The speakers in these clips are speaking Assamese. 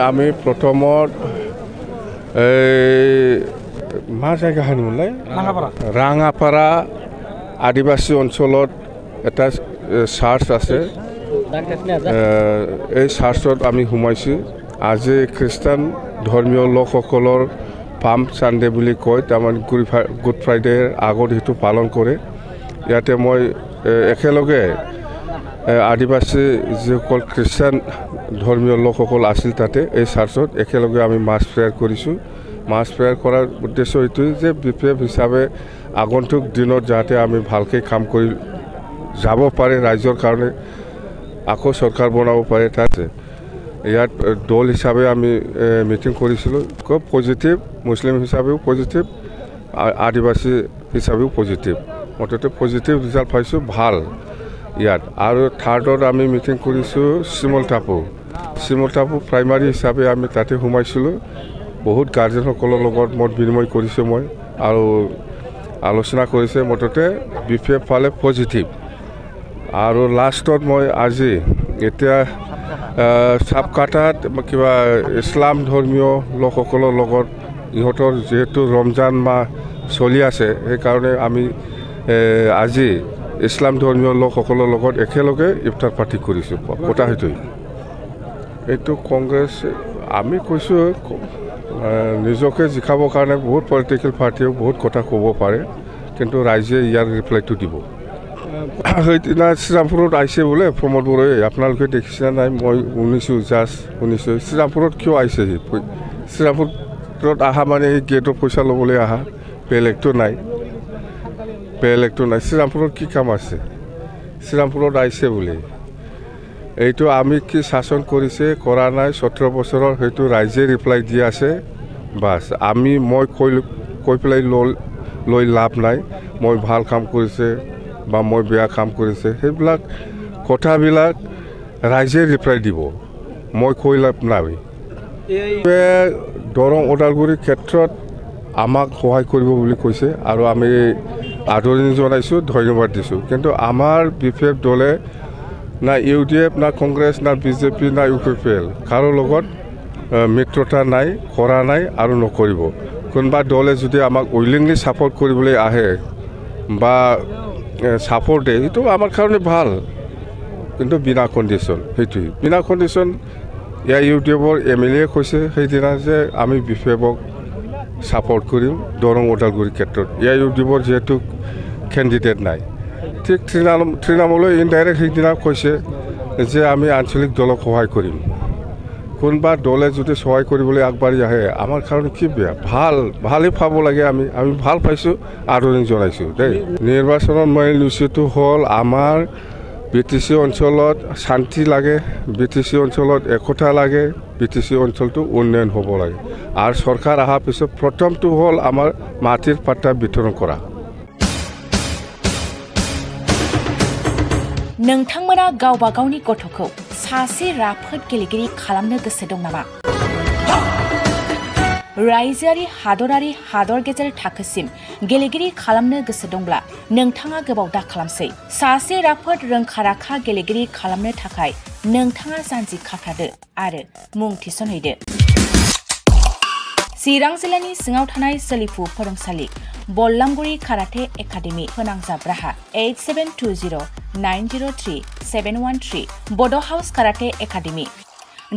আমি প্ৰথমত মা জায়গা হানিমলাই ৰাঙাপাড়া আদিবাসী অঞ্চলত এটা চাৰ্চ আছে এই চাৰ্চত আমি সোমাইছো আজি খ্ৰীষ্টান ধৰ্মীয় লোকসকলৰ পাম চানডে বুলি কয় তাৰমানে গুড ফ্ৰাইডেৰ আগত সেইটো পালন কৰে ইয়াতে মই একেলগে আদিবাসী যিসকল খ্ৰীষ্টান ধৰ্মীয় লোকসকল আছিল তাতে এই চাৰ্চত একেলগে আমি মাছ প্ৰেয়াৰ কৰিছোঁ মাছ প্ৰেয়াৰ কৰাৰ উদ্দেশ্য এইটোৱেই যে বিপেফ হিচাপে আগন্তুক দিনত যাতে আমি ভালকৈ কাম কৰি যাব পাৰে ৰাইজৰ কাৰণে আকৌ চৰকাৰ বনাব পাৰে তাতে ইয়াত দল হিচাপে আমি মিটিং কৰিছিলোঁ খুব পজিটিভ মুছলিম হিচাপেও পজিটিভ আদিবাসী হিচাপেও পজিটিভ মুঠতে পজিটিভ ৰিজাল্ট পাইছোঁ ভাল ইয়াত আৰু থাৰ্ডত আমি মিটিং কৰিছোঁ চিমলটাপু প্ৰাইমাৰী হিচাপে আমি তাতে সোমাইছিলোঁ বহুত গাৰ্জেনসকলৰ লগত মত বিনিময় কৰিছোঁ মই আৰু আলোচনা কৰিছে মুঠতে বিপেফ ফালে পজিটিভ আৰু লাষ্টত মই আজি এতিয়া চাপকাটাত কিবা ইছলাম ধৰ্মীয় লোকসকলৰ লগত ইহঁতৰ যিহেতু ৰমজান মাহ চলি আছে সেইকাৰণে আমি আজি ইছলাম ধৰ্মীয় লোকসকলৰ লগত একেলগে ইফতাৰ পাৰ্টি কৰিছোঁ কথা সেইটোৱেই এইটো কংগ্ৰেছ আমি কৈছোঁ নিজকে জিকাবৰ কাৰণে বহুত পলিটিকেল পাৰ্টিয়েও বহুত কথা ক'ব পাৰে কিন্তু ৰাইজে ইয়াৰ ৰিপ্লাইটো দিব সেইদিনা শ্ৰীৰামপুৰত আহিছে বোলে প্ৰমোদ বড়োৱে আপোনালোকে দেখিছে নাই মই শুনিছোঁ শ্ৰীৰামপুৰত কিয় আহিছে শ্ৰীৰামপুৰত অহা মানে এই গেটৰ পইচা ল'বলৈ অহা বেলেগটো নাই শ্ৰীৰামপুৰত কি কাম আছে শ্ৰীৰামপুৰত আহিছে বুলি এইটো আমি কি শাসন কৰিছে কৰা নাই 17 বছৰৰ সেইটো ৰাইজে ৰিপ্লাই দি আছে বাছ মই কৈ পেলাই লৈ লাভ নাই মই ভাল কাম কৰিছে বা মই বেয়া কাম কৰিছে সেইবিলাক কথাবিলাক ৰাইজে ৰিপ্লাই দিব মই কৈ লাভ নাই দৰং ওদালগুৰিৰ ক্ষেত্ৰত আমাক সহায় কৰিব বুলি কৈছে আৰু আমি আদৰণি জনাইছোঁ ধন্যবাদ দিছোঁ কিন্তু আমাৰ বিপেফ দলে না UDF না কংগ্ৰেছ না BJP না UPPL কাৰো লগত মিত্ৰতা নাই কৰা নাই আৰু নকৰিব কোনোবা দলে যদি আমাক উইলিংলি ছাপোৰ্ট কৰিবলৈ আহে বা ছাপোৰ্ট দিয়ে সেইটো আমাৰ কাৰণে ভাল কিন্তু বিনা কণ্ডিশ্যন সেইটোৱেই বিনা কণ্ডিশ্যন ইয়াৰ UDFৰ MLA কৈছে সেইদিনা যে আমি বিপেফক ছাপোৰ্ট কৰিম দৰং ওদালগুৰিৰ ক্ষেত্ৰত ইয়াৰ UDFৰ যিহেতু কেণ্ডিডেট নাই ঠিক তৃণমূলে ইনডাইৰেক্ট সেইদিনা কৈছে যে আমি আঞ্চলিক দলক সহায় কৰিম কোনোবা দলে যদি সহায় কৰিবলৈ আগবাঢ়ি আহে আমাৰ কাৰণে কি বেয়া ভালেই পাব লাগে আমি ভাল পাইছোঁ আদৰণি জনাইছোঁ দেই নিৰ্বাচনৰ মেইন ইছ্যুটো হ'ল আমাৰ BTC অঞ্চলত শান্তি লাগে BTC অঞ্চলত একতা লাগে BTC অঞ্চলটো উন্নয়ন হ'ব লাগে আৰু চৰকাৰ অহাৰ পিছত প্ৰথমটো হ'ল আমাৰ মাটিৰ পাট্টা বিতৰণ কৰা नोंथांमोना गावबा गावनि गथ'खौ सासे राफोद गेलेगिरि खालामनो गोसो दं नामा? रायजोआरि हादरारि हादर गेजेर थाखोसिम गेलेगिरि खालामनो गोसो दंब्ला नोंथाङा गोबाव दा खालामसै सासे राफोद रोंखा-राखा गेलेगिरि खालामनो थाखाय नोंथाङा जानजि खाफ्रादो आरो मुं थिसनहैदो चिरां जिल्लानि सिङाव थानाय सोलिफु फोरोंसालि बल्लामगुरि काराटे एकाडेमि फोनांजाब राहा 8720903713 बड' हाउस काराटे एकाडेमि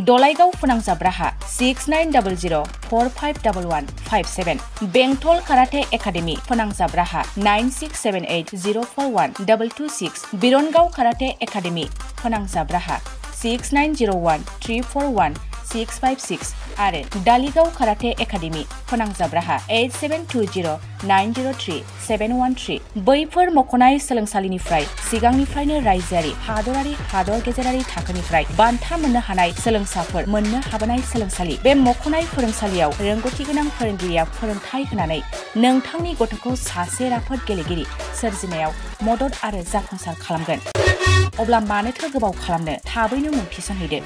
दलाइगाव फोनांजाब राहा 6900451157 बेंटल काराटे एकाडेमि फोनांजाब राहा 9678041226 बिरनगाव काराटे एकाडेमि फोनांजाब राहा 6901341656 आरो डालिगाव काराटे एकाडेमि फोनांजाब राहा 8720903713 बैफोर मख'नाय सोलोंसालिनिफ्राय सिगांनिफ्रायनो रायजोआरि हादरारि हादर गेजेरारि थाखोनिफ्राय बान्था मोननो हानाय सोलोंसाफोर मोननो हाबोनाय सोलोंसालि बे मख'नाय फोरोंसालियाव रोंगौथि गोनां फोरोंगिरिया फोरोंथाय होनानै नोंथांनि गथ'खौ सासे राफोद गेलेगिरि सोरजिनायाव मदद आरो जाफुंसार खालामगोन अब्ला मानोथो गोबाव खालामनो थाबैनो मुं थिसनहैदो